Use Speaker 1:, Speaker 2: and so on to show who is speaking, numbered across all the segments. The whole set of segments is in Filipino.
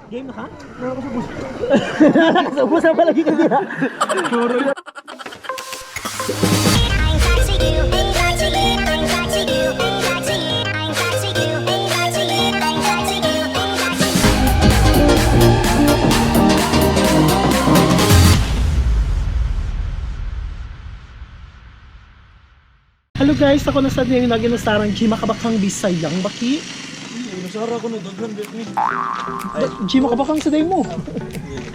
Speaker 1: Game na ka? Nakasubos na palagi ka diya. Hello guys, ako na sa din yung naginastarang G makabakang Bisayang baki.
Speaker 2: Nasara ko na daghan bit ni.
Speaker 1: G makabakang sa day mo.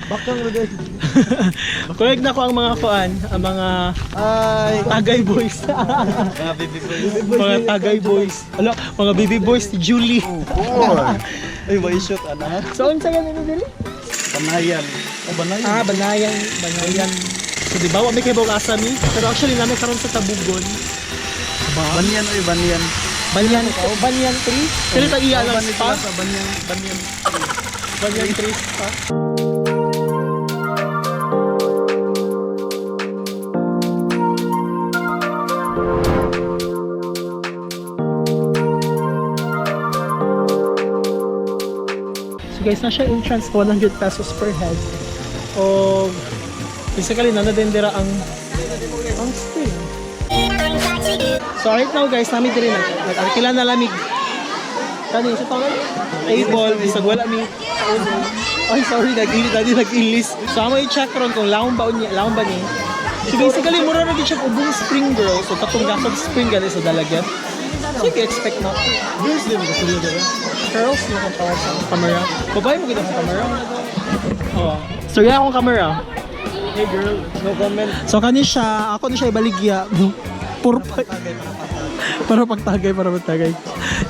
Speaker 2: Bakang na day.
Speaker 1: Correct na ko ang mga kuan, ang mga tagay boys.
Speaker 2: Mga baby boys.
Speaker 1: Mga tagay boys. Ala, mga baby boys ni Julie.
Speaker 2: Ay, may shoot ana.
Speaker 1: So unsa yan ni dili?
Speaker 2: Banayan. Oh, banayan.
Speaker 1: Banayan. So di ba wa may kay asa mi? Pero actually namin karon sa Tabugon.
Speaker 2: Banyan oy, banyan.
Speaker 1: Banyan tree. Pero ta iya lang pa.
Speaker 2: Banyan.
Speaker 1: Banyan tree pa. So guys, na siya entrance 100 pesos per head. O basically nanadendera ang spring. So right now guys, namin din nag-arkila na lamig. Kani sa tawag? Table, isag wala mi. Ay sorry, nag-ilis. So amo i-check ron kung laong ba ni. So basically mura ra gid siya ubong spring girl. So katong gasog spring gani sa dalagyan. So you can expect na. Girls din gusto nila dito. Girls na kung tawag sa camera. Babae mo kita sa camera. Oh. So yan akong camera.
Speaker 2: Hey girl, no comment.
Speaker 1: So kani siya, ako ni siya ibaligya. Para pagtagay.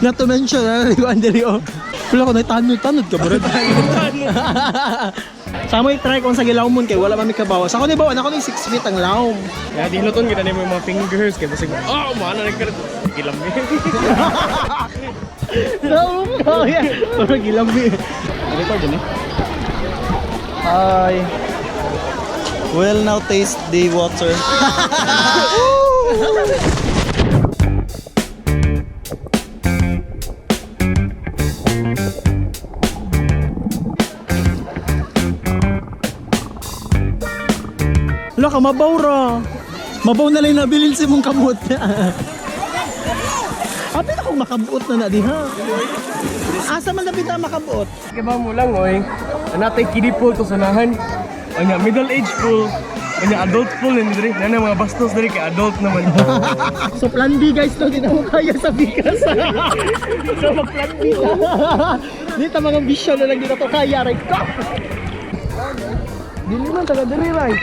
Speaker 1: Not to mention, naliguan diri o. Wala ko na tanod ka, bro. Sa mo i-try kung sa gilawmon kay wala mami kabawas. Ako ni bawa, ako ni 6 feet ang lawm.
Speaker 2: Ya di luton kita ni mga fingers kay basig. Oh, mana nagkaroon. Gilam ni.
Speaker 1: Oh, yeah. Pero gilambi.
Speaker 2: Record din eh. Hi. Well, now taste the water.
Speaker 1: Wala ka, mabaw ra. Mabaw na lang nabilin si mong kamot. Apit akong makabuot na diha. Asa man lapit na makabuot?
Speaker 2: Kaya mo lang oy. Anatay kiddie pool to sanahan. Anya middle age pool. Anya adult pool ni diri. Nana mga bastos diri kay adult naman.
Speaker 1: So plan B guys, no, di na mo kaya sa bigas. So mag-plan B na. Dito mga bisyo na lang dito to kaya, right ko.
Speaker 2: Dili man taga diri right.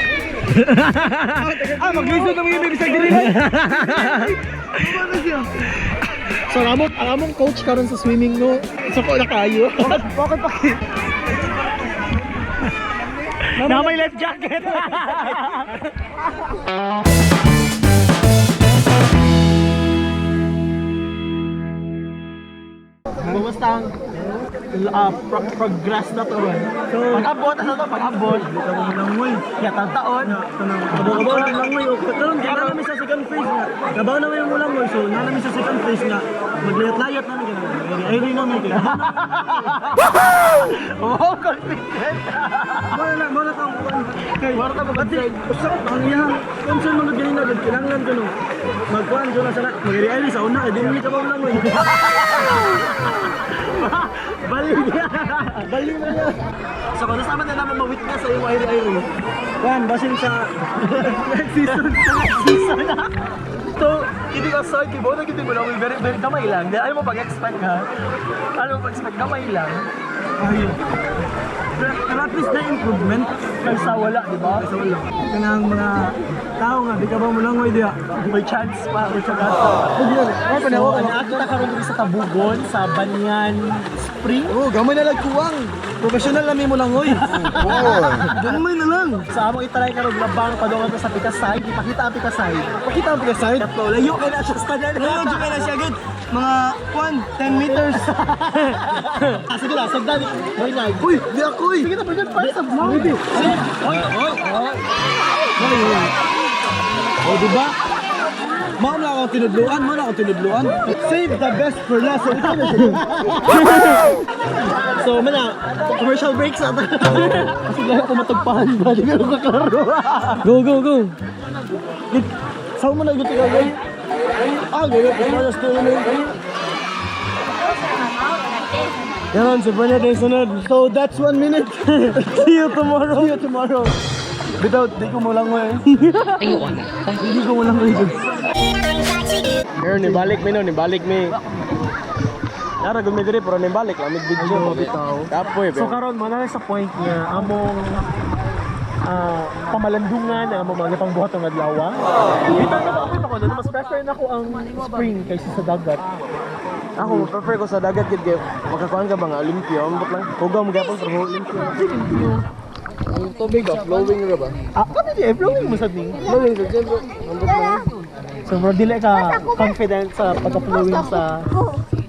Speaker 2: Maglisod na mga ibig sa diri right.
Speaker 1: So ang among coach karon sa swimming no. So ko na kayo.
Speaker 2: Bakit pa?
Speaker 1: Na may life jacket. Kumusta ang progress na to? So, pag-abot, pag-abot.
Speaker 2: Dito mo lang mo.
Speaker 1: Ya, taon.
Speaker 2: Kabaw na lang mo. Karon kaya namin sa second phase nga. Kabaw na mo lang mo. So, na namin sa second phase nga. Maglayat-layat na namin. Ay rin namin kaya.
Speaker 1: Oh, confident.
Speaker 2: Muna tao ko. Kay
Speaker 1: Muna tao ko.
Speaker 2: Usap ang iyang concern mga ganyan na kailangan ko no. Magkuhan ko na sana. Mag-realize sa una. Hindi ka ba lang mo. Bali na niya.
Speaker 1: So, kung nasaman na naman ma-witness sa iyo, Airi.
Speaker 2: Kuhan, basin sa next season.
Speaker 1: So, hindi ka sorry, kibo na hindi mo lang, very kamay lang. Ayaw mo pag-expect ha? Ayaw mo pag-expect, kamay lang.
Speaker 2: Ayun. Pero at least na improvement.
Speaker 1: Kaysa wala, di ba?
Speaker 2: Kaysa wala. Kanang mga tao nga, di ka ba mo lang mo idea?
Speaker 1: May chance pa, may chance.
Speaker 2: Huwag yun.
Speaker 1: So, nakakita ka rin sa Tabugon, sa Banyan Spring.
Speaker 2: Oo, gamay na lagkuwang. Professional namin mo lang, oy. Gamay na lang.
Speaker 1: Sa among itaray ka rin labang padungan sa Pikasay, ipakita ang Pikasay.
Speaker 2: Pakita ang pagkaside.
Speaker 1: Layo ka na siya sa tanan.
Speaker 2: Ngayon, dyan ka na siya agad. Mga 10 meters.
Speaker 1: Sige lang, sagdan. Hoy, nag.
Speaker 2: Uy, di ako, uy.
Speaker 1: Sige na, pagkat para sa vlog. Hoy.
Speaker 2: O, diba? Mao na akong tinudluan. Save the best for last. So, ito na siya.
Speaker 1: So
Speaker 2: So, mana, commercial breaks na. Kasi dahil ako matagpahan ba, di ko kaklaro. Go. Saan mo na ito kagay? Gano'n, Paspalas to naman. Yan, so Bernard ay sunod. So, that's 1 minute. See you tomorrow. Without, di ko mo lang mo eh. Hindi ko mo lang mo eh. Pero nibalik mi. Yara, gumidiri, pero nibalik lang, video. Kapoy,
Speaker 1: So karon mo na sa point nga among pamalandungan ang among mga pangbuhat ng adlaw. Kita ko na mas prefer na ko ang spring kaysa sa dagat.
Speaker 2: Ako, prefer ko sa dagat kid kayo. Makakuhaan ka ba nga, Olympia? Ambot lang. Hugaw mo gapon pero Olympia. Ang tubig flowing ra ba?
Speaker 1: Kami di flowing mo sa ding.
Speaker 2: Flowing sa dyan bro. Ambot lang.
Speaker 1: So bro, dili ka confident sa pagka-flowing sa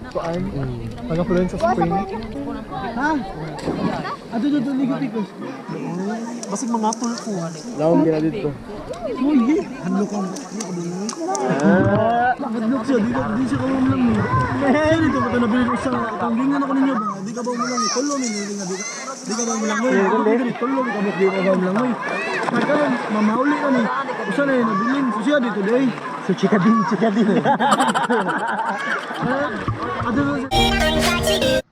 Speaker 1: kuan? Pagka-flowing sa spring.
Speaker 2: Ha? Ato ligot ikos.
Speaker 1: Basig mga tulpo.
Speaker 2: Laon gina dito.
Speaker 1: Uy,
Speaker 2: Hadlok ang hadlok siya, di siya kawam lang mo. Siya dito, mata nabili ko sa tanggingan ako ninyo ba? Di ka ba mo lang, tulo ninyo, di ka ba mo lang mo. Tulo, di ka ba mo lang mo. Nagkaroon, mamauli ka ni. Usa na yun, nabilin. So siya dito, day.
Speaker 1: so chika din.
Speaker 2: Ato na siya.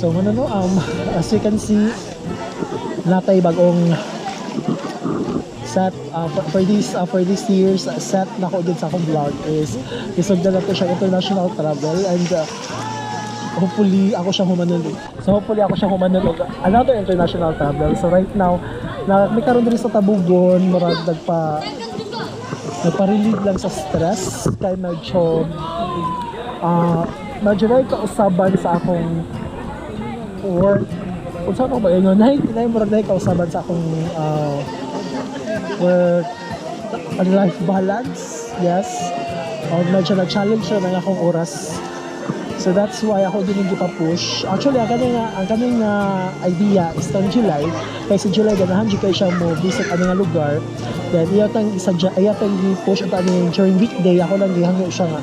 Speaker 1: So as you can see, natay bagong set for this year's set na ko din sa akong vlog is isugdan na to siya international travel and hopefully ako siyang humanulog another international travel. So right now may karon diri sa Tabugon murag nagpa-relieve lang sa stress kay medyo ray kausaban sa akong work. Kung saan ako ba yun? Murag kausaban sa akong work and life balance. Yes. Medyo na-challenge na akong oras. So that's why ako din hindi pa push. Actually, ang kaning idea is tang July. Kaya sa July, ganahan di kayo siya mo visit ang nga lugar. Then, iyatang i-push at during weekday, ako lang gihangyo siya nga.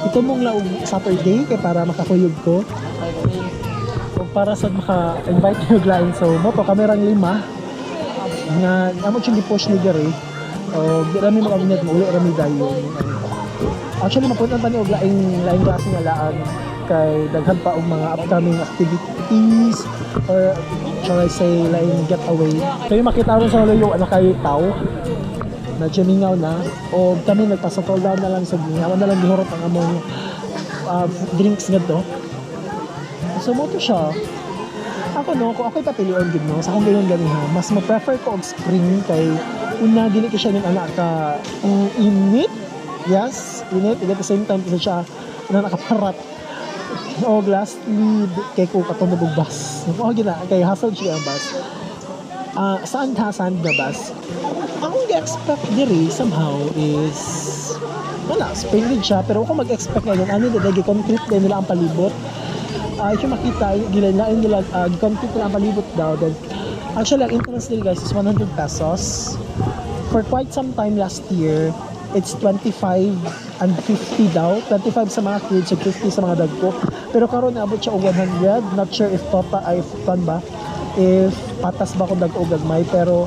Speaker 1: Ito mong laog Saturday, kaya para makakuyog ko. O para sa maka-invite nyo lain. So, mo to, kamerang 5. Nga, amo siya push ni Gary. O, rami mga minute mo, ulit rami dayon. Actually, mapunta pa niyo laing klase nga laan kay daghan pa og mga upcoming activities or shall I say laing getaway. Kaya makita ron sa layo anak kayo tao na jamingaw na o kami nagpasatol down na lang sa gingawan na lang gihurot ang among drinks ngadto. So mo to siya. Ako kung ako'y papilion gid sa akong ganun ha, mas mo-prefer ko og spring kay una dili ko siya ning anak ka init. Yes, init at the same time kasi siya na nakaparat. O lastly, kay ko katong nabugbas. O gina, kay hassle siya ang bus. Saan na bus? Akong gi-expect diri somehow is wala, spring din siya. Pero ako mag-expect ngayon, gi-concrete din nila ang palibot. If you makita, gilain nila, gi-concrete nila ang palibot daw. Then, actually, ang entrance nila guys is 100 pesos. For quite some time last year, it's 25 and 50 daw. 25 sa mga kids, so 50 sa mga dagko. Pero karon naabot siya og 100. Not sure if if patas ba kung dagko o gagmay. Pero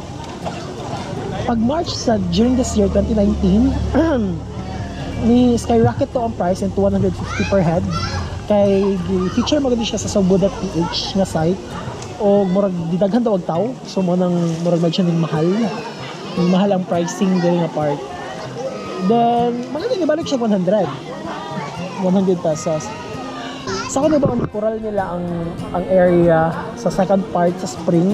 Speaker 1: pag March during this year 2019, ni skyrocket to ang price into 150 per head. Kay feature maganda siya sa Sobo.ph nga site. O murag didaghan daw og tao. So mo nang murag medyo ning mahal. Mahal ang pricing diri nga part. Then, maganda ibalik siya 100 pesos. Sa kanya ba ang coral nila ang area sa second part sa spring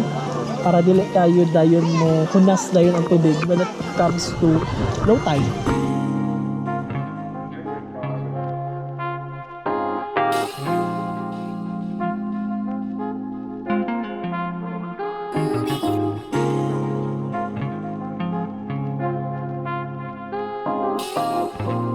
Speaker 1: para dili kayo dayon mo hunas dayon ang tubig when it comes to low tide. Bye.